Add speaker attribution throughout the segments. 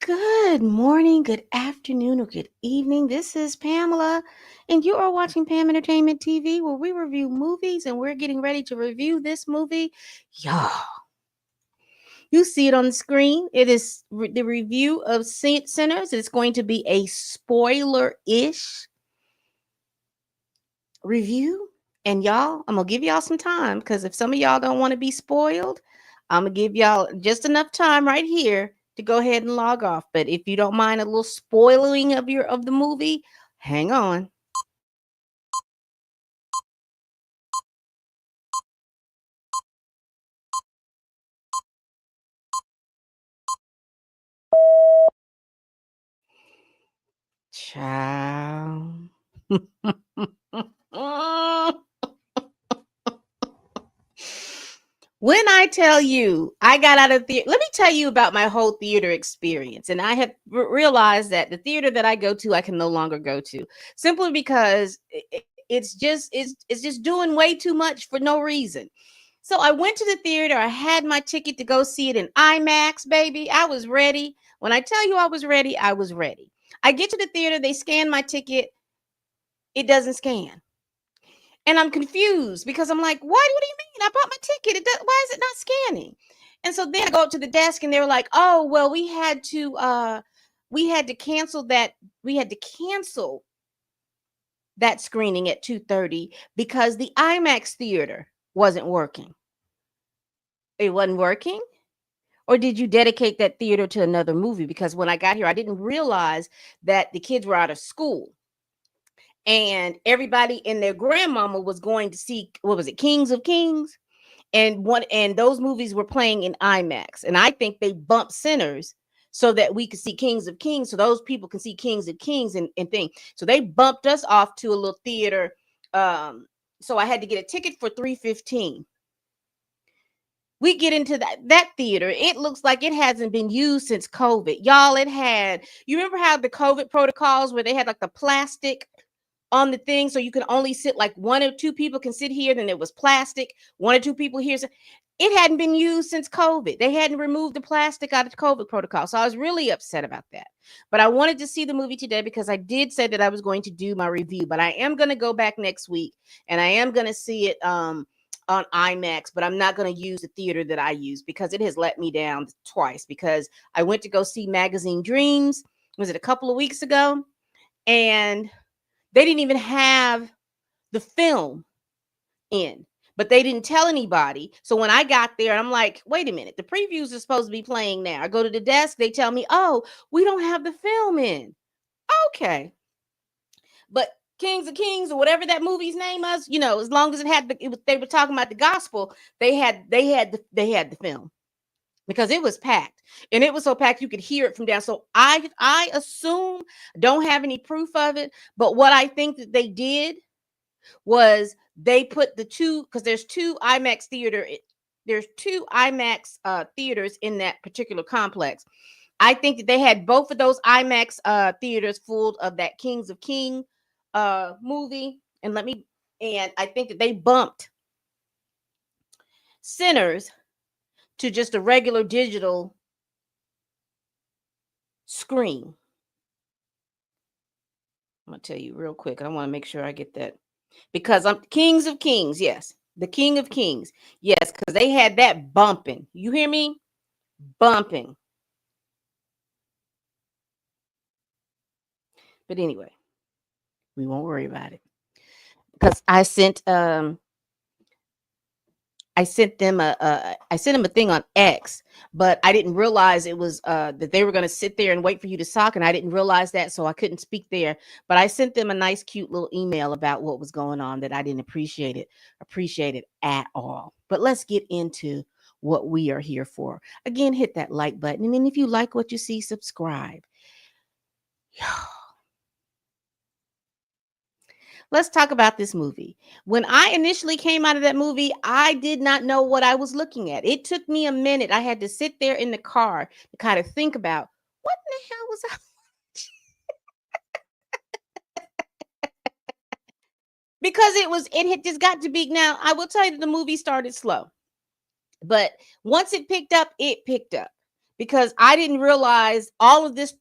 Speaker 1: Good morning, good afternoon, or good evening. This is Pamela, and you are watching Pam Entertainment TV, where we review movies, and we're getting ready to review this movie. Y'all, you see it on the screen. It is the review of Sinners. It's going to be a spoiler-ish review. And y'all, I'm going to give y'all some time, because if some of y'all don't want to be spoiled, I'm going to give y'all just enough time right here to go ahead and log off. But if you don't mind a little spoiling of the movie, hang on. Child. When I tell you I got out of theater, let me tell you about my whole theater experience. And I have realized that the theater that I go to, I can no longer go to, simply because it's just doing way too much for no reason. So I went to the theater. I had my ticket to go see it in IMAX, baby. I was ready. When I tell you I was ready, I was ready. I get to the theater, they scan my ticket. It doesn't scan. And I'm confused because I'm like, what do you mean? I bought my ticket. Why is it not scanning? And so then I go up to the desk and they were like, oh, well, we had to cancel that. We had to cancel that screening at 2:30 because the IMAX theater wasn't working. It wasn't working? Or did you dedicate that theater to another movie? Because when I got here, I didn't realize that the kids were out of school. And everybody and their grandmama was going to see, what was it, Kings of Kings? And those movies were playing in IMAX. And I think they bumped Sinners so that we could see Kings of Kings, so those people can see Kings of Kings and thing. So they bumped us off to a little theater. So I had to get a ticket for $3.15. We get into that theater. It looks like it hasn't been used since COVID. Y'all, you remember how the COVID protocols where they had like the plastic on the thing so you can only sit like one or two people can sit here, then it was plastic, one or two people here. So it hadn't been used since COVID. They hadn't removed the plastic out of the COVID protocol. So I was really upset about that. But I wanted to see the movie today because I did say that I was going to do my review, but I am going to go back next week and I am going to see it on IMAX, but I'm not going to use the theater that I use because it has let me down twice. Because I went to go see Magazine Dreams, was it a couple of weeks ago? And they didn't even have the film in, but they didn't tell anybody. So when I got there, I'm like, wait a minute, the previews are supposed to be playing now. I go to the desk, they tell me, oh, we don't have the film in. Okay. But Kings of Kings or whatever that movie's name was, as long as they were talking about the gospel, they had the film because it was packed, and it was so packed you could hear it from down. So I assume, don't have any proof of it, but what I think that they did was they put the two, because there's two IMAX theaters in that particular complex. I think that they had both of those IMAX theaters full of that Kings of King movie. And I think that they bumped Sinners to just a regular digital screen. I'm gonna tell you real quick. I want to make sure I get that, because I'm Kings of Kings. Yes, the King of Kings. Yes, because they had that bumping. You hear me? Bumping. But anyway, we won't worry about it because I sent them a thing on X, but I didn't realize it was that they were going to sit there and wait for you to talk, and I didn't realize that, so I couldn't speak there. But I sent them a nice, cute little email about what was going on that I didn't appreciate it at all. But let's get into what we are here for. Again, hit that like button. And then if you like what you see, subscribe. Let's talk about this movie. When I initially came out of that movie, I did not know what I was looking at. It took me a minute. I had to sit there in the car to kind of think about what in the hell was I because it had just got to be. Now I will tell you that the movie started slow, but once it picked up because I didn't realize all of this.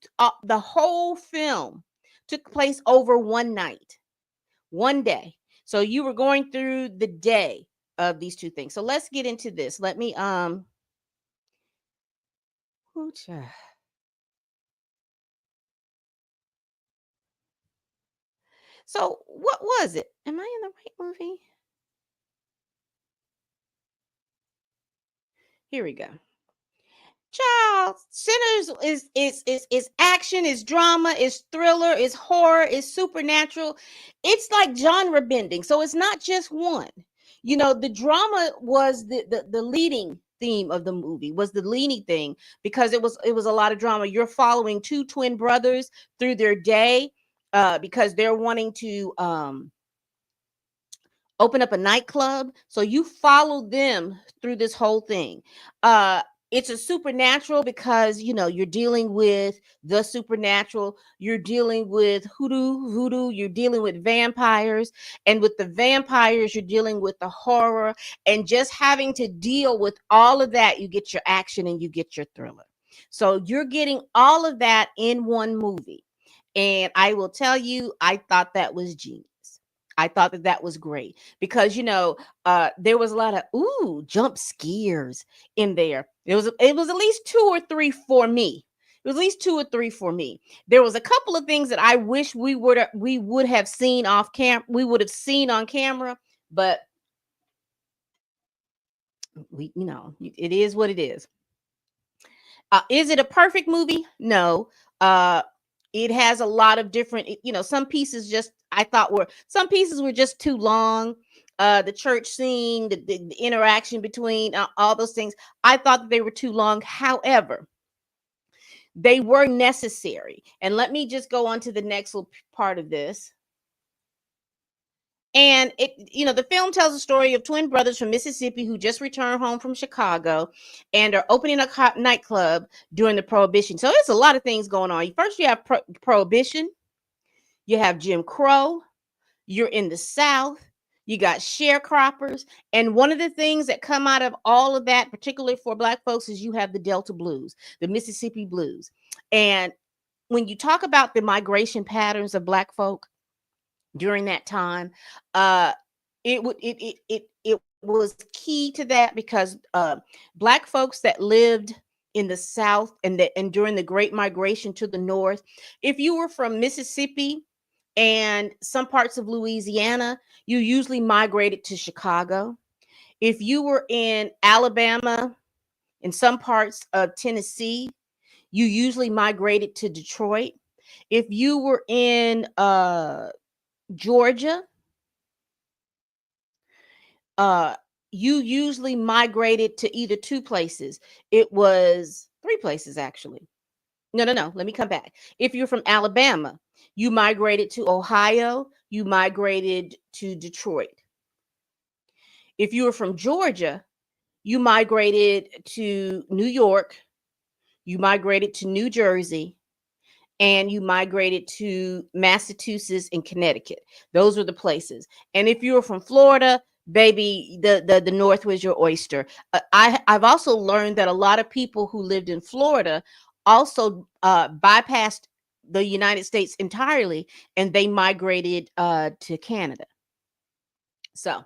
Speaker 1: The whole film took place over one night, one day. So you were going through the day of these two things. So let's get into this. Let me Hoocha. So what was it? Am I in the right movie? Here we go. Child, Sinners is action, is drama, is thriller, is horror, is supernatural. It's like genre bending. So it's not just one. You know, the drama was the leading theme of the movie, was the leading thing because it was a lot of drama. You're following two twin brothers through their day because they're wanting to open up a nightclub. So you follow them through this whole thing. It's a supernatural because you're dealing with the supernatural, you're dealing with voodoo, you're dealing with vampires, and with the vampires, you're dealing with the horror, and just having to deal with all of that, you get your action and you get your thriller. So you're getting all of that in one movie. And I will tell you, I thought that was genius. I thought that that was great because there was a lot of jump scares in there. It was at least two or three for me. It was at least two or three for me. There was a couple of things that I wish we would have seen off cam. We would have seen on camera, but it is what it is. Is it a perfect movie? No. Uh, it has a lot of different, some pieces just I thought were some pieces were just too long. The church scene, the interaction between all those things, I thought that they were too long. However, they were necessary. And let me just go on to the next little part of this. And the film tells the story of twin brothers from Mississippi who just returned home from Chicago and are opening a nightclub during the Prohibition. So there's a lot of things going on. First, you have Prohibition, you have Jim Crow, you're in the South, you got sharecroppers. And one of the things that come out of all of that, particularly for Black folks, is you have the Delta Blues, the Mississippi Blues. And when you talk about the migration patterns of Black folk, during that time, uh it was key to that because Black folks that lived in the South and during the Great Migration to the North, if you were from Mississippi and some parts of Louisiana, you usually migrated to Chicago. If you were in Alabama, in some parts of Tennessee, you usually migrated to Detroit. If you were in Georgia, uh you usually migrated to either two places. It was three places actually. No, let me come back. If you're from Alabama, you migrated to Ohio, you migrated to Detroit. If you were from Georgia, you migrated to New York, you migrated to New Jersey, and you migrated to Massachusetts and Connecticut. Those were the places. And if you were from Florida, baby, the North was your oyster. I've also learned that a lot of people who lived in Florida also bypassed the United States entirely, and they migrated to Canada. So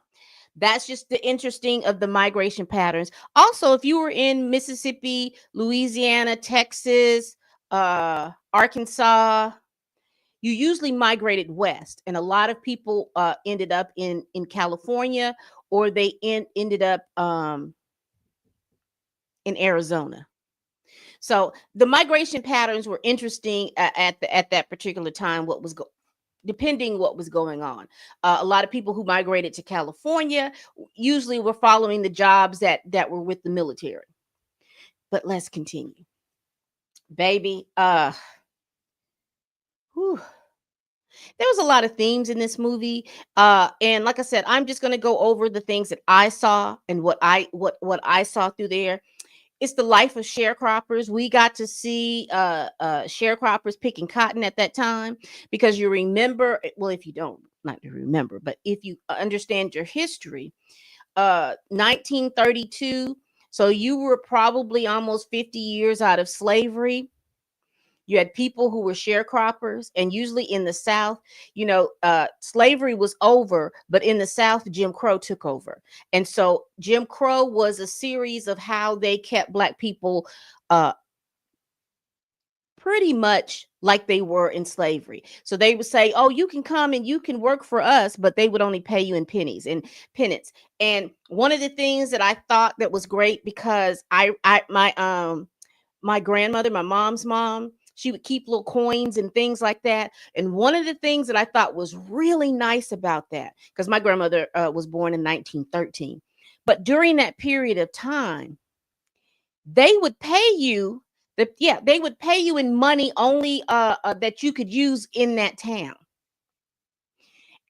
Speaker 1: that's just the interesting of the migration patterns. Also, if you were in Mississippi, Louisiana, Texas, Arkansas, you usually migrated west, and a lot of people ended up in California, or they ended up in Arizona. So the migration patterns were interesting at that particular time. depending what was going on. A lot of people who migrated to California usually were following the jobs that were with the military. But let's continue, baby. Whew. There was a lot of themes in this movie, and like I said, I'm just going to go over the things that I saw and what I saw through there. It's the life of sharecroppers. We got to see sharecroppers picking cotton at that time, because you remember, well, if you don't, not to remember, but if you understand your history, 1932, so you were probably almost 50 years out of slavery. You had people who were sharecroppers, and usually in the South, slavery was over, but in the South, Jim Crow took over. And so Jim Crow was a series of how they kept Black people uh, pretty much like they were in slavery. So they would say, "Oh, you can come and you can work for us," but they would only pay you in pennies and pence. And one of the things that I thought that was great, because my grandmother, my mom's mom, she would keep little coins and things like that. And one of the things that I thought was really nice about that, because my grandmother was born in 1913, but during that period of time, they would pay you they would pay you in money only that you could use in that town.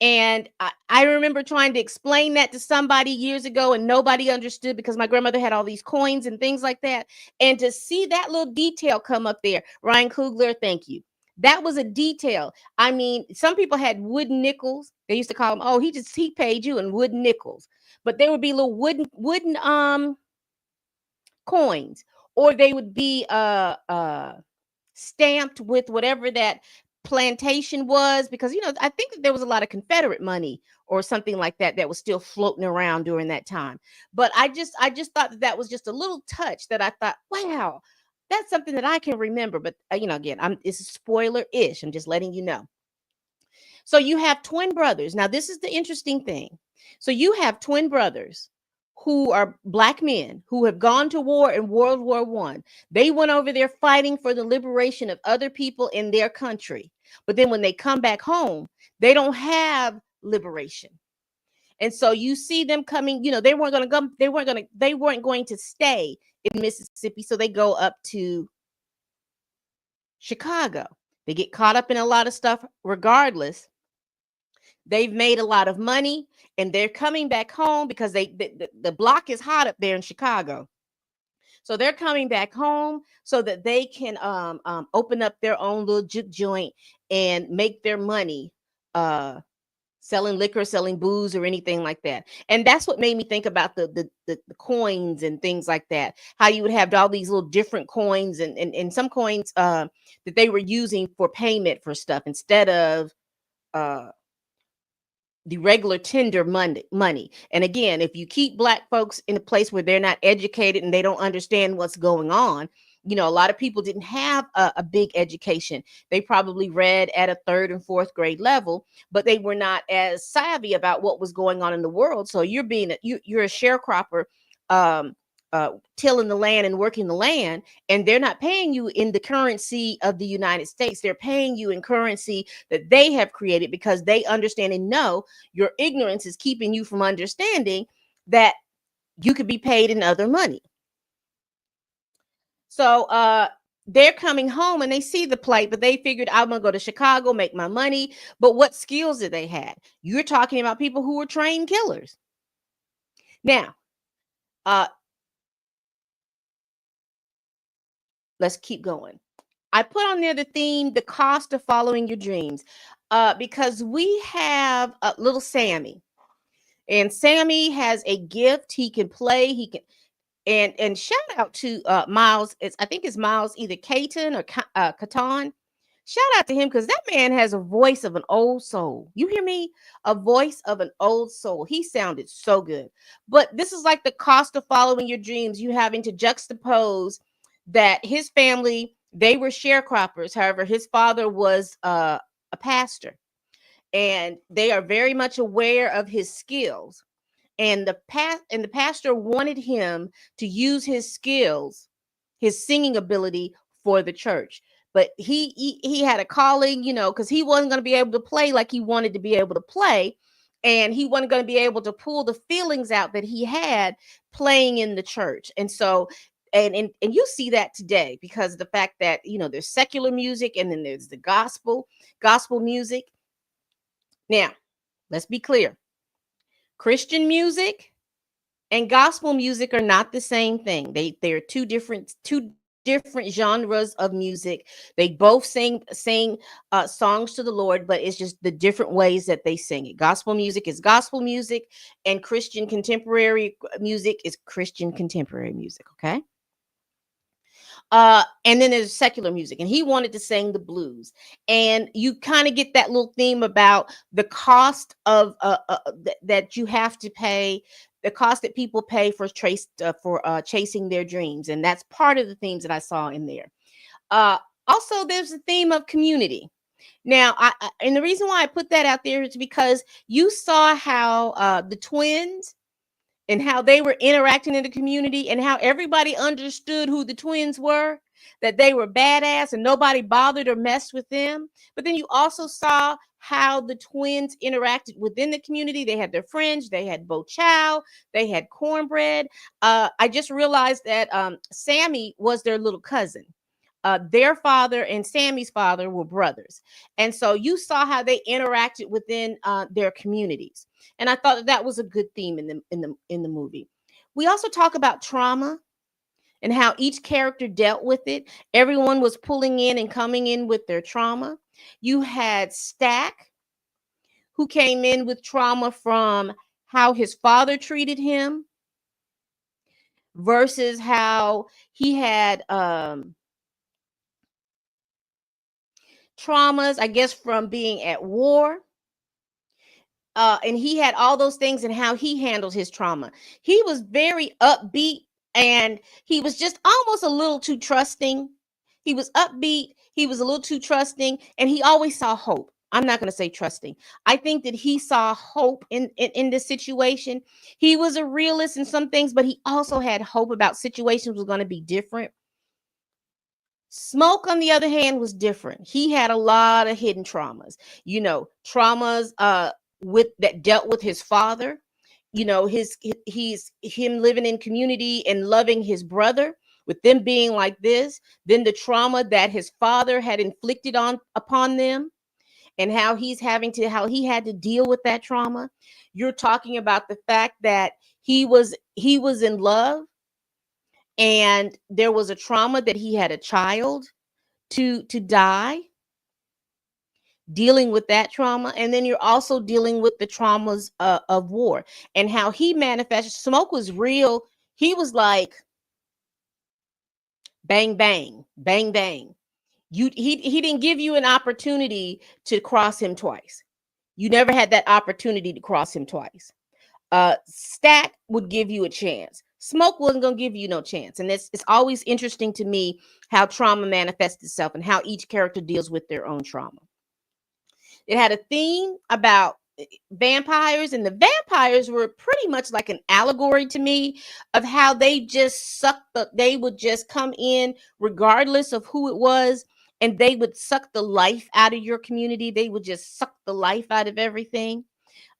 Speaker 1: And I remember trying to explain that to somebody years ago, and nobody understood, because my grandmother had all these coins and things like that. And to see that little detail come up there, Ryan Coogler, thank you. That was a detail. I mean, some people had wooden nickels. They used to call them, "Oh, he paid you in wooden nickels." But there would be little wooden coins, or they would be stamped with whatever that plantation was, because I think that there was a lot of Confederate money or something like that that was still floating around during that time. But I just thought that was just a little touch that I thought, wow, that's something that I can remember. But again, it's a spoiler ish, I'm just letting you know. So you have twin brothers. Now, this is the interesting thing. So you have twin brothers who are Black men who have gone to war in World War One. They went over there fighting for the liberation of other people in their country. But then when they come back home, they don't have liberation. And so you see them coming, they weren't going to come, they weren't going to stay in Mississippi. So they go up to Chicago. They get caught up in a lot of stuff regardless. They've made a lot of money, and they're coming back home because the block is hot up there in Chicago. So they're coming back home so that they can open up their own little juke joint and make their money selling liquor, selling booze, or anything like that. And that's what made me think about the coins and things like that. How you would have all these little different coins, and some coins that they were using for payment for stuff instead of uh the regular tender money. And again, if you keep Black folks in a place where they're not educated and they don't understand what's going on, a lot of people didn't have a big education. They probably read at a third and fourth grade level, but they were not as savvy about what was going on in the world. So you're a sharecropper, um, tilling the land and working the land, and they're not paying you in the currency of the United States. They're paying you in currency that they have created, because they understand and know your ignorance is keeping you from understanding that you could be paid in other money. So they're coming home and they see the plight, but they figured, I'm gonna go to Chicago, make my money. But what skills did they have? You're talking about people who were trained killers. Now, uh, let's keep going. I put on there the theme, the cost of following your dreams, because we have little Sammy, and Sammy has a gift. He can play. He can, and shout out to Miles. I think it's Miles, either Caton or Catan. Shout out to him, because that man has a voice of an old soul. You hear me? A voice of an old soul. He sounded so good. But this is like the cost of following your dreams. You having to juxtapose that his family, they were sharecroppers. However, his father was a pastor, and they are very much aware of his skills. And the pastor wanted him to use his skills, his singing ability, for the church. but he had a calling, because he wasn't going to be able to play like he wanted to be able to play, and he wasn't going to be able to pull the feelings out that he had playing in the church. And so, and you see that today, because of the fact that there's secular music, and then there's the gospel music. Now, let's be clear. Christian music and gospel music are not the same thing. They're two different genres of music. They both sing songs to the Lord, but it's just the different ways that they sing it. Gospel music is gospel music, and Christian contemporary music is Christian contemporary music. Okay. And then there's secular music, and he wanted to sing the blues, and you kind of get that little theme about the cost of that you have to pay, the cost that people pay for chasing their dreams, and that's part of the themes that I saw in there. uh Also, there's a theme of community. Now, and the reason why I put that out there is because you saw how the twins, and how they were interacting in the community, and how everybody understood who the twins were, that they were badass and nobody bothered or messed with them. But then you also saw how the twins interacted within the community. They had their friends, they had bo chow, they had cornbread. I just realized that Sammy was their little cousin. Their father and Sammy's father were brothers, and so you saw how they interacted within their communities, and I thought that was a good theme in the movie. We also talk about trauma and how each character dealt with it. Everyone was pulling in and coming in with their trauma. You had Stack, who came in with trauma from how his father treated him versus how he had traumas, I guess, from being at war. And he had all those things, and how he handled his trauma. He was very upbeat, and he was just almost a little too trusting. He was upbeat, he was a little too trusting, and he always saw hope. I'm not going to say trusting. I think that he saw hope in this situation. He was a realist in some things, but he also had hope about situations was going to be different. Smoke, on the other hand, was different. He had a lot of hidden traumas. Traumas with that dealt with his father. He's him living in community and loving his brother, with them being like this. Then the trauma that his father had inflicted on upon them, and how he had to deal with that trauma. You're talking about the fact that he was in love, and there was a trauma that he had a child to die, dealing with that trauma. And then you're also dealing with the traumas of war, and how he manifested. Smoke was real. He was like bang bang bang bang. He didn't give you an opportunity to cross him twice. You never had that opportunity to cross him twice. Stack would give you a chance. Smoke wasn't going to give you no chance. And it's always interesting to me how trauma manifests itself, and how each character deals with their own trauma. It had a theme about vampires, and the vampires were pretty much like an allegory to me of how they would just come in regardless of who it was, and they would suck the life out of your community. They would just suck the life out of everything.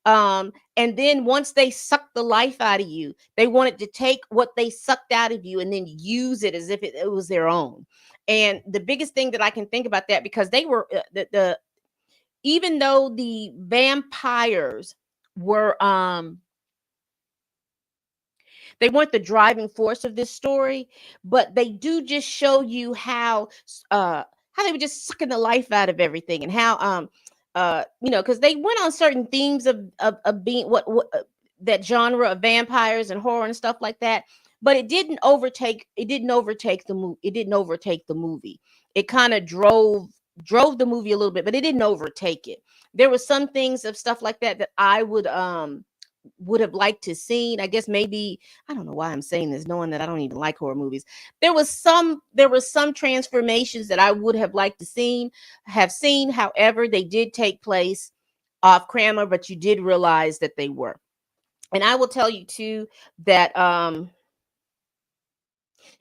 Speaker 1: And then once they sucked the life out of you, they wanted to take what they sucked out of you and then use it as if it was their own. And the biggest thing that I can think about that, because they were the even though the vampires were they weren't the driving force of this story, but they do just show you how they were just sucking the life out of everything, and how because they went on certain themes of being that genre of vampires and horror and stuff like that. But it didn't overtake the movie. It kind of drove the movie a little bit, but it didn't overtake it. There were some things of stuff like that I would have liked to seen. I guess maybe, I don't know why I'm saying this, knowing that I don't even like horror movies. There was some transformations that I would have liked to have seen. However, they did take place off camera, but you did realize that they were. And I will tell you too that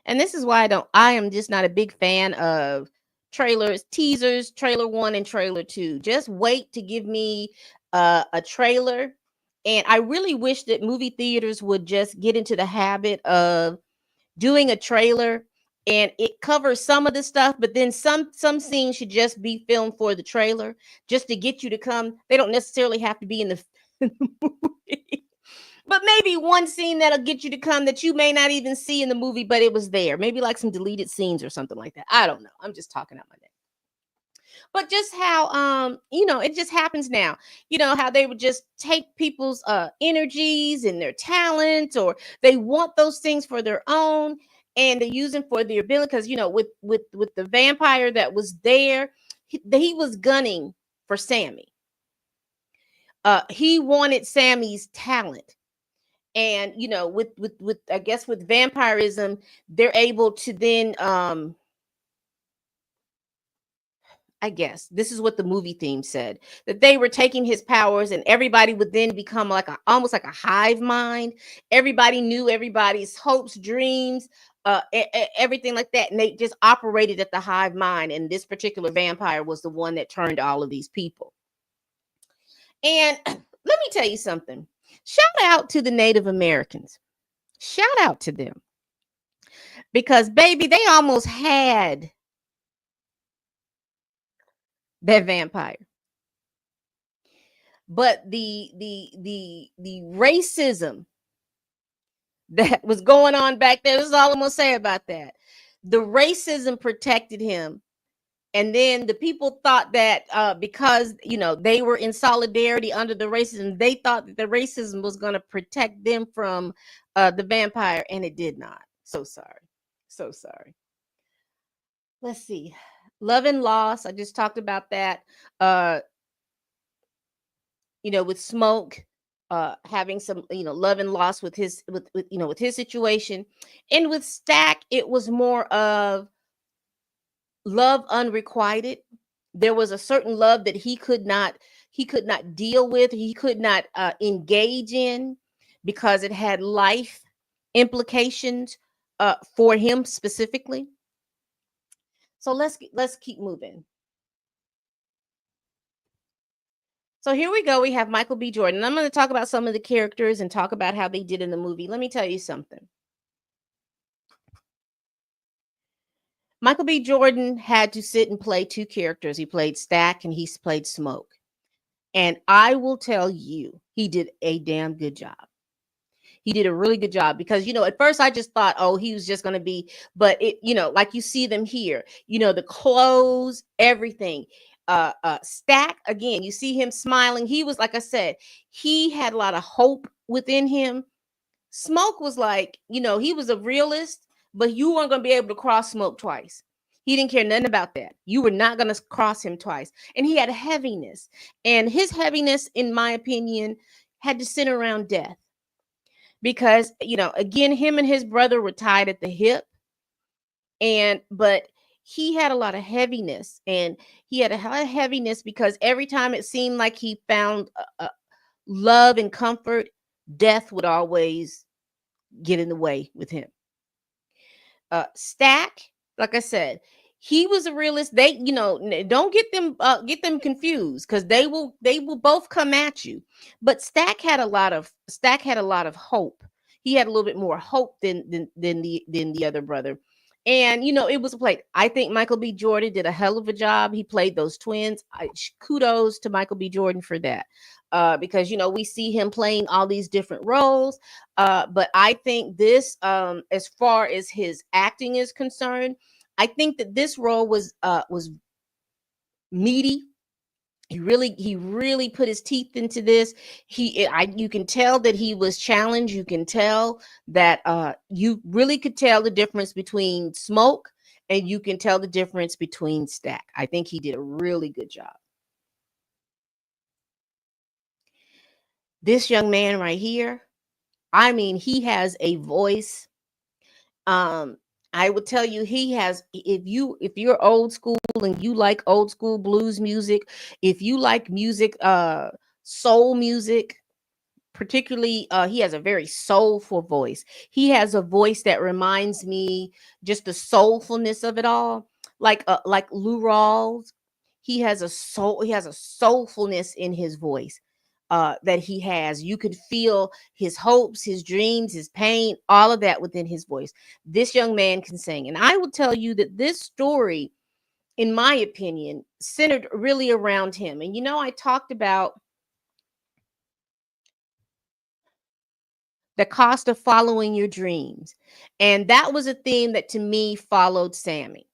Speaker 1: and this is why I am just not a big fan of trailers, teasers, trailer 1 and trailer 2. Just wait to give me a trailer. And I really wish that movie theaters would just get into the habit of doing a trailer, and it covers some of the stuff, but then some scenes should just be filmed for the trailer, just to get you to come. They don't necessarily have to be in the, in the movie, but maybe one scene that'll get you to come that you may not even see in the movie, but it was there. Maybe like some deleted scenes or something like that. I don't know. I'm just talking out my neck. But just how it just happens now. How they would just take people's energies and their talents, or they want those things for their own, and they use them for their ability. Because with the vampire that was there, he was gunning for Sammy. He wanted Sammy's talent. And with I guess with vampirism, they're able to then I guess this is what the movie theme said, that they were taking his powers, and everybody would then become like almost like a hive mind. Everybody knew everybody's hopes, dreams, everything like that. And they just operated at the hive mind. And this particular vampire was the one that turned all of these people. And let me tell you something. Shout out to the Native Americans. Shout out to them. Because baby, they almost had that vampire. But the racism that was going on back there, this is all I'm gonna say about that. The racism protected him. And then the people thought that because they were in solidarity under the racism, they thought that the racism was going to protect them from the vampire, and it did not. So sorry. So sorry. Let's see. Love and loss. I just talked about that. With Smoke, having some, love and loss with his with his situation. And with Stack, it was more of love unrequited. There was a certain love that he could not deal with, he could not engage in, because it had life implications for him specifically. So let's keep moving. So here we go. We have Michael B. Jordan. I'm going to talk about some of the characters and talk about how they did in the movie. Let me tell you something. Michael B. Jordan had to sit and play two characters. He played Stack and he played Smoke. And I will tell you, he did a damn good job. He did a really good job, because, at first I just thought, oh, he was just going to be, but it, like you see them here, the clothes, everything. Stack, again, you see him smiling. He was, like I said, he had a lot of hope within him. Smoke was like, he was a realist, but you weren't going to be able to cross Smoke twice. He didn't care nothing about that. You were not going to cross him twice. And he had heaviness. And his heaviness, in my opinion, had to center around death. Because, again, him and his brother were tied at the hip. But he had a lot of heaviness. And he had a lot of heaviness because every time it seemed like he found love and comfort, death would always get in the way with him. Stack, like I said, he was a realist. They, don't get them confused, because they will both come at you. But Stack had a lot of hope. He had a little bit more hope than the other brother. And it was played. I think Michael B. Jordan did a hell of a job. He played those twins. Kudos to Michael B. Jordan for that. Because we see him playing all these different roles. But I think this, as far as his acting is concerned, I think that this role was meaty. He really put his teeth into this. You can tell that he was challenged. You can tell that you really could tell the difference between Smoke, and you can tell the difference between Stack. I think he did a really good job. This young man right here, I mean, he has a voice. I would tell you, he has, if you're old school and you like old school blues music, if you like music, soul music, particularly, he has a very soulful voice. He has a voice that reminds me just the soulfulness of it all. like Lou Rawls. He has a soulfulness in his voice that he has. You could feel his hopes, his dreams, his pain, all of that within his voice. This young man can sing. And I will tell you that this story, in my opinion, centered really around him. And I talked about the cost of following your dreams. And that was a theme that to me followed Sammy.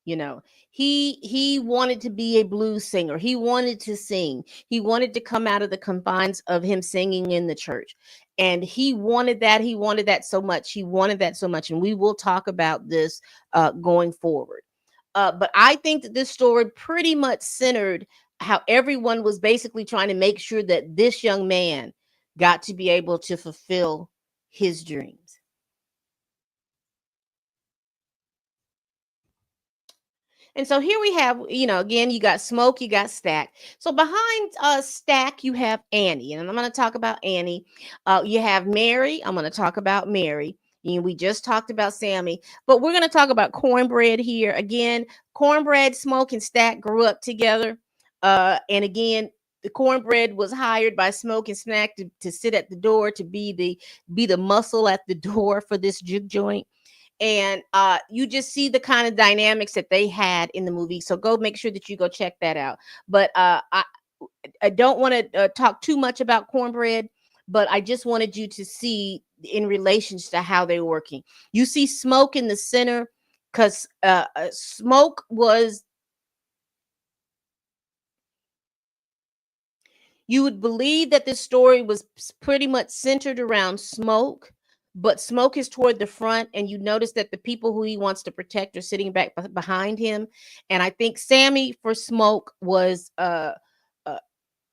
Speaker 1: You know, he wanted to be a blues singer. He wanted to sing. He wanted to come out of the confines of him singing in the church. And he wanted that. He wanted that so much. He wanted that so much. And we will talk about this going forward. But I think that this story pretty much centered how everyone was basically trying to make sure that this young man got to be able to fulfill his dreams. And so here we have, again, you got Smoke, you got Stack. So behind Stack, you have Annie, and I'm going to talk about Annie. You have Mary. I'm going to talk about Mary. And we just talked about Sammy, but we're going to talk about Cornbread here. Again, Cornbread, Smoke, and Stack grew up together. And again, the Cornbread was hired by Smoke and Snack to sit at the door, to be the muscle at the door for this juke joint. And you just see the kind of dynamics that they had in the movie. So go make sure that you go check that out. But I don't want to talk too much about Cornbread, but I just wanted you to see in relation to how they're working. You see Smoke in the center, because Smoke was, you would believe that this story was pretty much centered around Smoke, but Smoke is toward the front, and you notice that the people who he wants to protect are sitting back behind him. And I think Sammy for Smoke was uh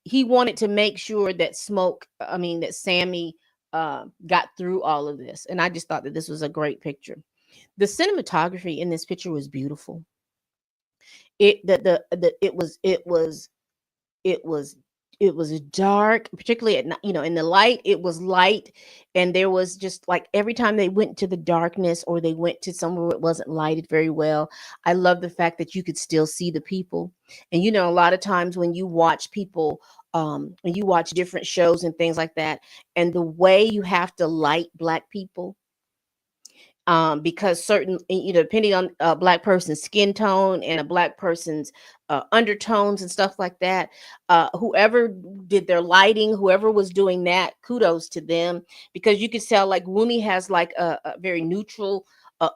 Speaker 1: he wanted to make sure that that Sammy got through all of this. And I just thought that this was a great picture. The cinematography in this picture was beautiful. It the the, the it was it was it was dark, particularly at night. In the light, it was light, and there was just like every time they went to the darkness or they went to somewhere where it wasn't lighted very well. I love the fact that you could still see the people. And a lot of times when you watch people, when you watch different shows and things like that, and the way you have to light black people, because certain, depending on a black person's skin tone and a black person's undertones and stuff like that, whoever did their lighting, whoever was doing that, kudos to them, because you could tell like Woomy has like a very neutral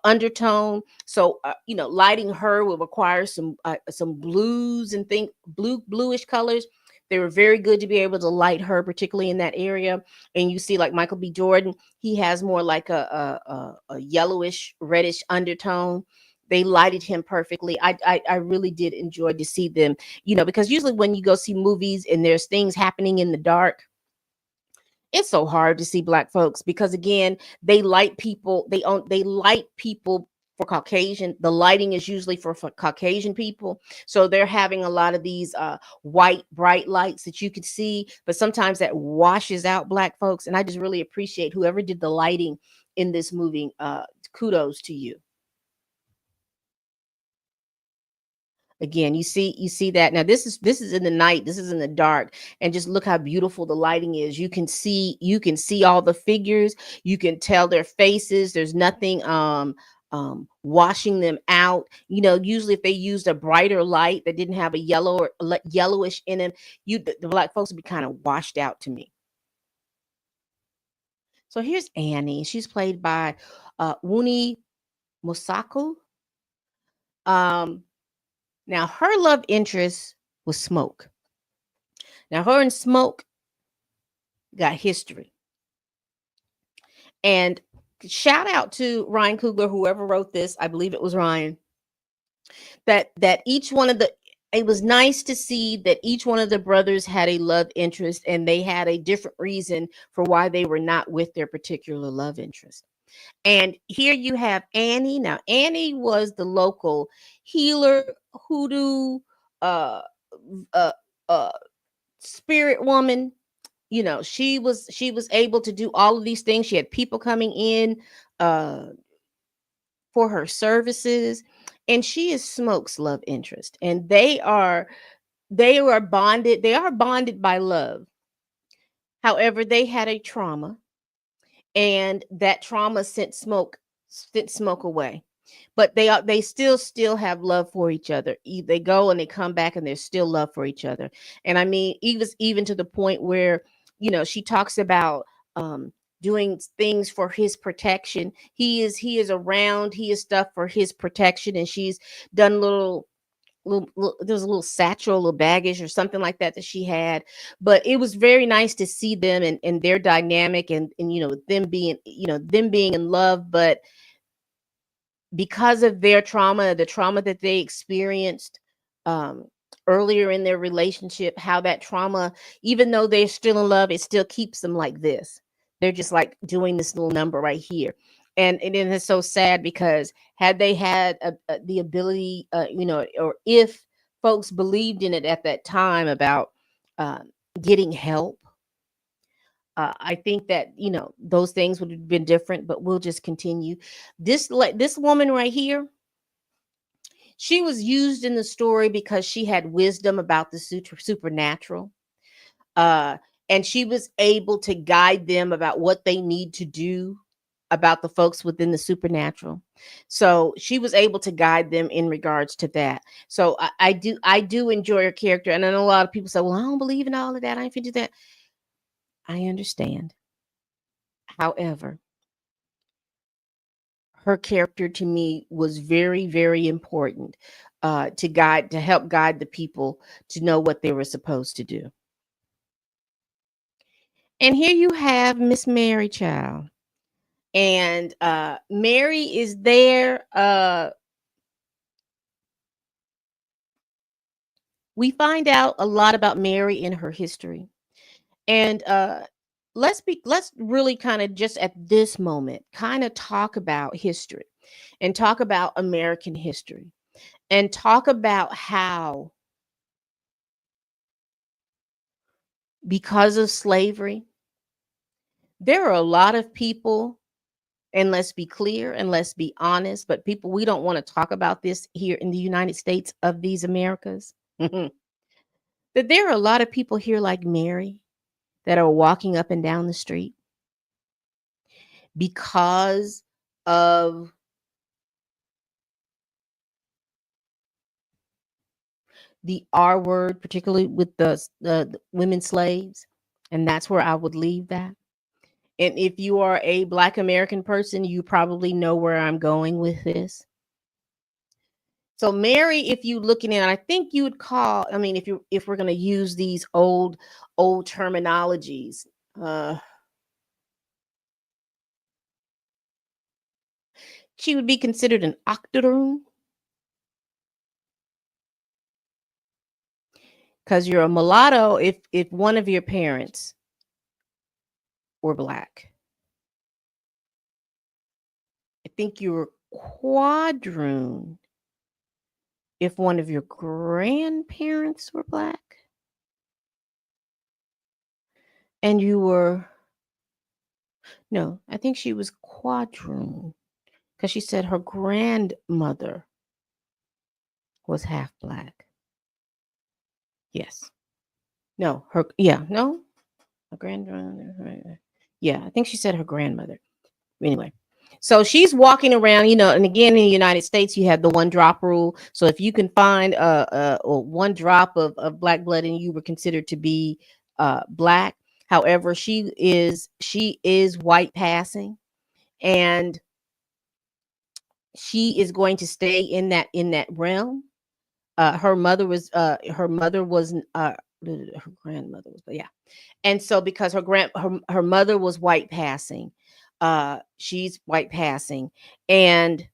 Speaker 1: undertone. So lighting her will require some blues and bluish colors. They were very good to be able to light her, particularly in that area. And you see like Michael B. Jordan, he has more like a yellowish, reddish undertone. They lighted him perfectly. I really did enjoy to see them, because usually when you go see movies and there's things happening in the dark, it's so hard to see black folks, because again, they light people for Caucasian. The lighting is usually for Caucasian people. So they're having a lot of these white bright lights that you could see, but sometimes that washes out black folks. And I just really appreciate whoever did the lighting in this movie. Kudos to you. Again, you see that. Now this is in the night, this is in the dark, and just look how beautiful the lighting is. You can see all the figures, you can tell their faces. There's nothing washing them out. Usually if they used a brighter light that didn't have a yellow or yellowish in them, the black folks would be kind of washed out to me. So here's Annie. She's played by Wuni Mosaku. um Now, her love interest was Smoke. Now, her and Smoke got history. And shout out to Ryan Coogler, whoever wrote this. I believe it was Ryan. That each one of the It was nice to see that each one of the brothers had a love interest, and they had a different reason for why they were not with their particular love interest. And here you have Annie. Now, Annie was the local healer, hoodoo, uh, uh, uh, spirit woman. She was able to do all of these things. She had people coming in uh for her services, and she is Smoke's love interest, and they are bonded by love. However, they had a trauma, and that trauma sent Smoke away. But they still have love for each other. They go and they come back, and there's still love for each other. And I mean, even to the point where, she talks about doing things for his protection. He is around, he is stuff for his protection, and she's done there's a little satchel, a little baggage or something like that she had. But it was very nice to see them and their dynamic, and them being in love. But because of their trauma, the trauma that they experienced um, earlier in their relationship, how that trauma, even though they're still in love, it still keeps them like this. They're just like doing this little number right here. And it is so sad, because had they had the ability, or if folks believed in it at that time about uh, getting help, I think that those things would have been different. But we'll just continue. This woman right here, she was used in the story because she had wisdom about the supernatural, uh, and she was able to guide them about what they need to do about the folks within the supernatural. So she was able to guide them in regards to that. So I do enjoy her character, and I know a lot of people say, "Well, I don't believe in all of that. I ain't finna do that." I understand. However, her character to me was very, very important, to help guide the people to know what they were supposed to do. And here you have Miss Mary Child, and Mary is there. We find out a lot about Mary in her history, and let's really kind of just at this moment kind of talk about history, and talk about American history, and talk about how, because of slavery, there are a lot of people, and let's be clear and let's be honest, but people, we don't want to talk about this here in the United States of these Americas. That there are a lot of people here like Mary that are walking up and down the street because of the R word, particularly with the women slaves. And that's where I would leave that. And if you are a Black American person, you probably know where I'm going with this. So Mary, if you looking at, I think you would call, I mean, if we're gonna use these old terminologies, uh, she would be considered an octoroon, because you're a mulatto if one of your parents were Black. I think you were quadroon if one of your grandparents were Black, and you were, no, I think she was quadroon, because she said her grandmother was half Black. Yes. No, no, her grandmother. Yeah, I think she said her grandmother. Anyway, so she's walking around, and again, in the United States, you have the one drop rule. So if you can find one drop of Black blood, and you were considered to be Black. However, she is white passing, and she is going to stay in that realm. Her mother was her grandmother was, but yeah. And so because her mother was white passing, she's white passing, and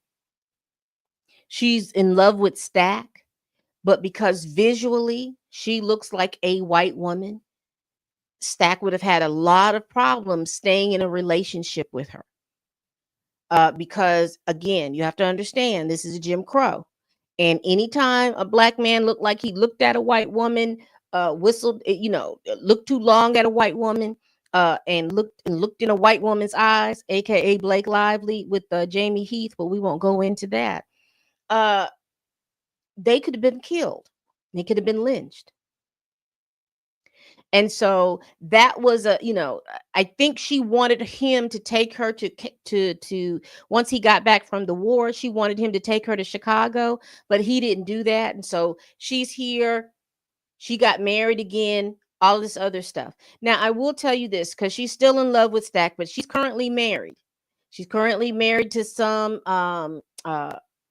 Speaker 1: she's in love with Stack, but because visually she looks like a white woman, Stack would have had a lot of problems staying in a relationship with her. Because again, you have to understand, this is Jim Crow. And anytime a Black man looked like he looked at a white woman, whistled, looked too long at a white woman, and looked in a white woman's eyes, aka Blake Lively with Jamie Heath, but we won't go into that. Uh, they could have been killed. They could have been lynched. And so that was I think she wanted him to take her to once he got back from the war, she wanted him to take her to Chicago, but he didn't do that. And so she's here. She got married again, all this other stuff. Now, I will tell you this because she's still in love with Stack, but she's currently married. She's currently married to some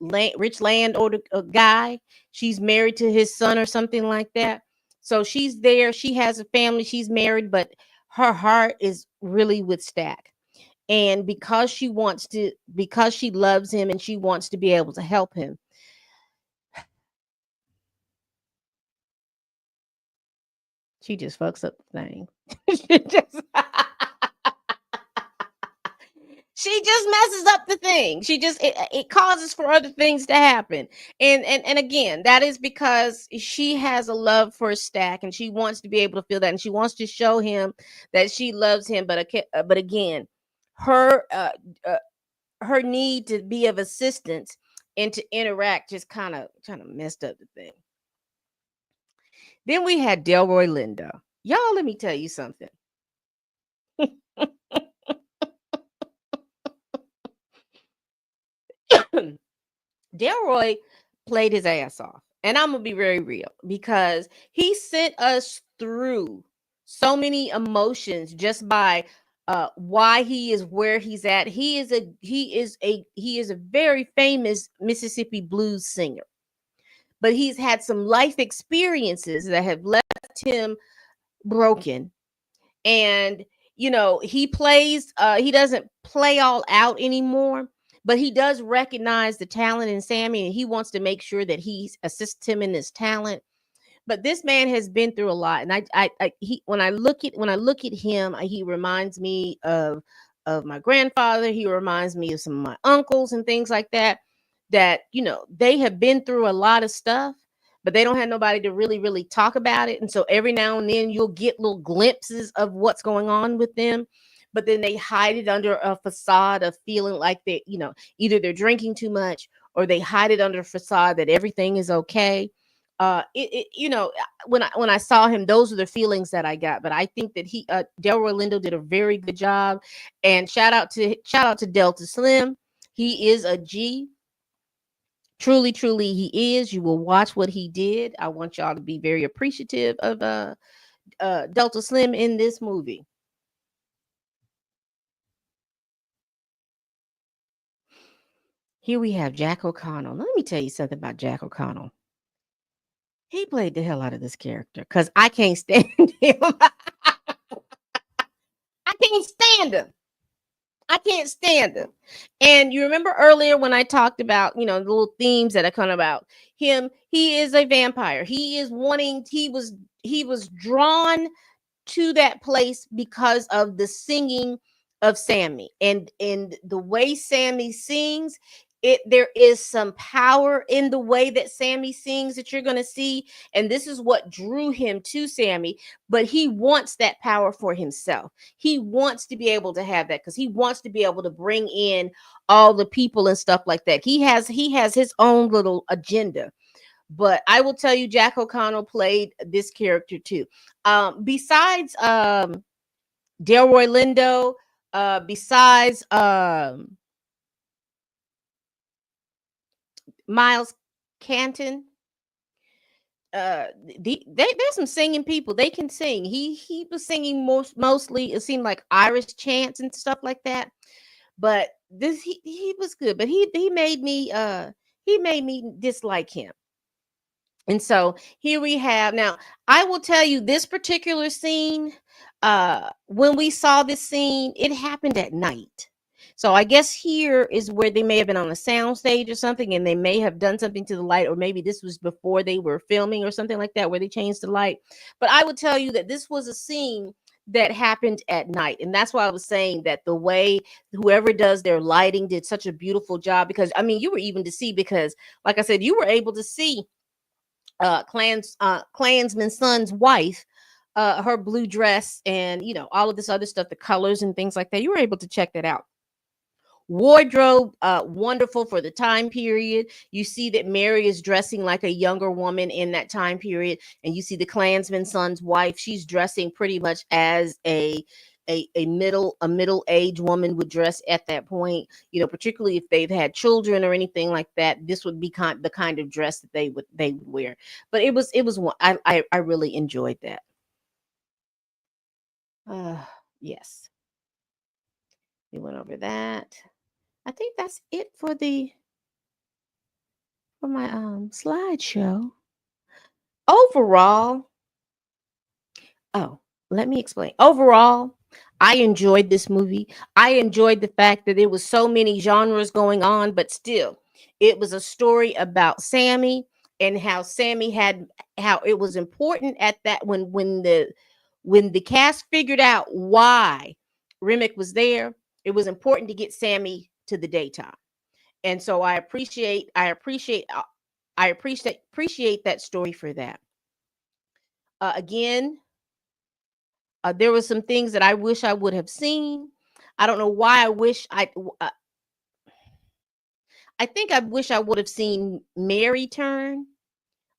Speaker 1: rich landowner guy. She's married to his son or something like that. So she's there. She has a family. She's married, but her heart is really with Stack. And because she loves him and she wants to be able to help him, she just fucks up the thing. she just she just messes up the thing. It causes for other things to happen. And again, that is because she has a love for Stack and she wants to be able to feel that and she wants to show him that she loves him. But again, her her need to be of assistance and to interact just kind of messed up the thing. Then we had Delroy Lindo. Y'all, let me tell you something. Delroy played his ass off. And I'm going to be very real because he sent us through so many emotions just by why he is where he's at. He is a very famous Mississippi blues singer. But he's had some life experiences that have left him broken. And he doesn't play all out anymore, but he does recognize the talent in Sammy and he wants to make sure that he assists him in his talent. But this man has been through a lot, and when I look at him, he reminds me of my grandfather. He reminds me of some of my uncles and things like that. That they have been through a lot of stuff, but they don't have nobody to really, really talk about it. And so every now and then you'll get little glimpses of what's going on with them, but then they hide it under a facade of feeling like either they're drinking too much or they hide it under a facade that everything is okay. When I saw him, those are the feelings that I got. But I think that Delroy Lindo did a very good job. And shout out to Delta Slim. He is a G. Truly, truly, he is. You will watch what he did. I want y'all to be very appreciative of Delta Slim in this movie. Here we have Jack O'Connell. Let me tell you something about Jack O'Connell. He played the hell out of this character because I can't stand him. I can't stand him. I can't stand him. And you remember earlier when I talked about, the little themes that are kind of about him. He is a vampire. He was drawn to that place because of the singing of Sammy and the way Sammy sings. There is some power in the way that Sammy sings that you're going to see, and this is what drew him to Sammy. But he wants that power for himself. He wants to be able to have that because he wants to be able to bring in all the people and stuff like that. He has his own little agenda. But I will tell you, Jack O'Connell played this character too. Besides Delroy Lindo, besides Miles Canton, there's some singing people. They can sing. He was singing mostly. It seemed like Irish chants and stuff like that. But he was good. But he made me dislike him. And so here we have now, I will tell you this particular scene, when we saw this scene, it happened at night. So I guess here is where they may have been on a sound stage or something, and they may have done something to the light, or maybe this was before they were filming or something like that, where they changed the light. But I would tell you that this was a scene that happened at night. And that's why I was saying that the way whoever does their lighting did such a beautiful job, because I mean, you were even to see, because like I said, you were able to see Klansman's son's wife her blue dress and all of this other stuff, the colors and things like that. You were able to check that out. Wardrobe, wonderful for the time period. You see that Mary is dressing like a younger woman in that time period, and you see the Klansman's son's wife. She's dressing pretty much as a middle-aged woman would dress at that point. Particularly if they've had children or anything like that. This would be the kind of dress that they would wear. But I really enjoyed that. Uh, yes, we went over that. I think that's it for my slideshow. Overall, oh, let me explain. Overall, I enjoyed this movie. I enjoyed the fact that there was so many genres going on, but still, it was a story about Sammy and how it was important at that when the cast figured out why Remick was there. It was important to get Sammy to the daytime. And so I appreciate that story for that. Again, there were some things that I wish I would have seen. I don't know why I think I wish I would have seen Mary turn.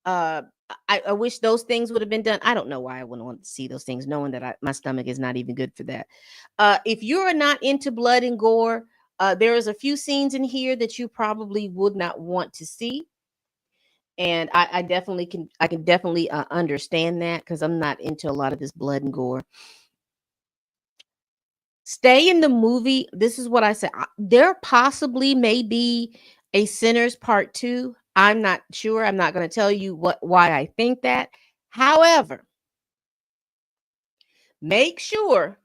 Speaker 1: uh I wish those things would have been done. I don't know why I wouldn't want to see those things, knowing that my stomach is not even good for that. If you're not into blood and gore, there is a few scenes in here that you probably would not want to see. And I can definitely understand that, because I'm not into a lot of this blood and gore. Stay in the movie. This is what I said. There possibly may be a Sinners Part 2. I'm not sure. I'm not going to tell you why I think that. However, make sure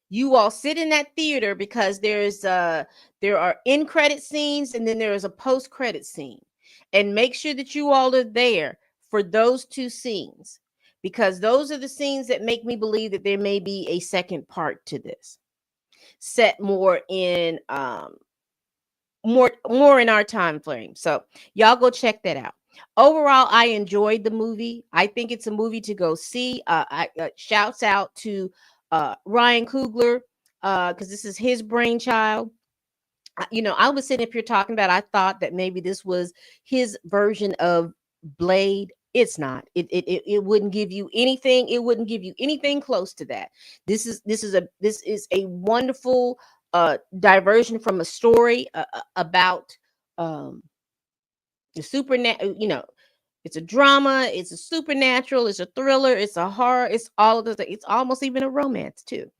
Speaker 1: you all sit in that theater, because there are end credit scenes, and then there is a post credit scene. And make sure that you all are there for those two scenes, because those are the scenes that make me believe that there may be a second part to this, set more in our time frame. So y'all go check that out. Overall, I enjoyed the movie. I think it's a movie to go see. Shouts out to Ryan Coogler, because this is his brainchild. I was sitting up here talking about, I thought that maybe this was his version of Blade. It's not. It wouldn't give you anything. It wouldn't give you anything close to that. This is a wonderful diversion from a story about um the supernatural. It's a drama, it's a supernatural, it's a thriller, it's a horror, it's all of those. It's almost even a romance too.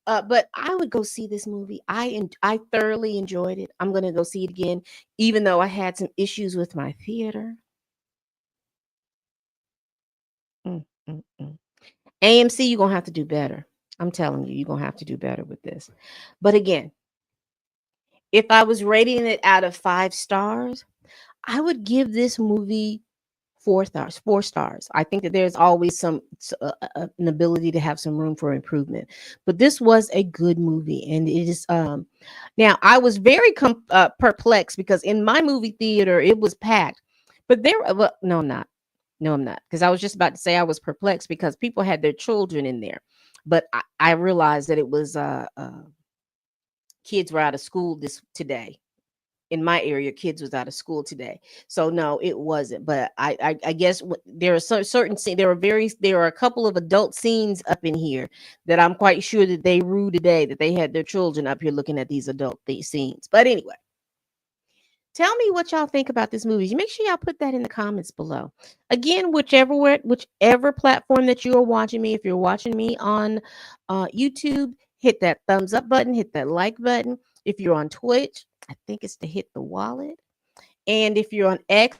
Speaker 1: But I would go see this movie. I thoroughly enjoyed it. I'm gonna go see it again, even though I had some issues with my theater. Mm, mm, mm. AMC, you're gonna have to do better. I'm telling you, you're gonna have to do better with this. But again, if I was rating it out of 5 stars, I would give this movie 4 stars. 4 stars. I think that there's always an ability to have some room for improvement, but this was a good movie, and it is. Now I was very perplexed, because in my movie theater it was packed, but well, no, I'm not. No, I'm not, because I was just about to say I was perplexed because people had their children in there, but I realized that it was kids were out of school this today. In my area, kids was out of school today, so no, it wasn't. But I guess there are certain scenes. There are a couple of adult scenes up in here that I'm quite sure that they rue today, that they had their children up here looking at these scenes. But anyway, tell me what y'all think about this movie. Make sure y'all put that in the comments below. Again, whichever platform that you are watching me, if you're watching me on YouTube, hit that thumbs up button, hit that like button. If you're on Twitch, I think it's to hit the wallet. And if you're on X,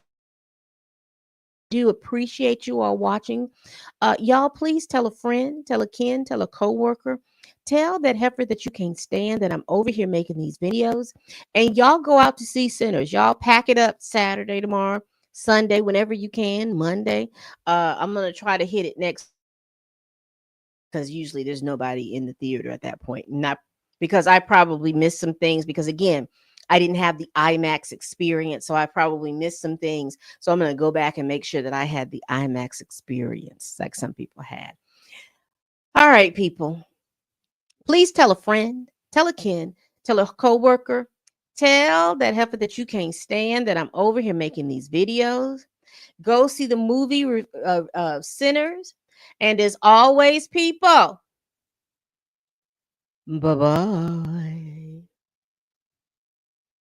Speaker 1: do appreciate you all watching. Y'all, please tell a friend, tell a kin, tell a coworker, tell that heifer that you can't stand that I'm over here making these videos. And y'all go out to see Sinners. Y'all pack it up Saturday, tomorrow, Sunday, whenever you can, Monday. I'm gonna try to hit it next, because usually there's nobody in the theater at that point. Not because I probably missed some things, because again, I didn't have the IMAX experience, so I probably missed some things. So I'm going to go back and make sure that I had the IMAX experience like some people had. All right, people. Please tell a friend, tell a kin, tell a coworker, tell that heifer that you can't stand that I'm over here making these videos. Go see the movie Sinners. And as always, people, bye bye.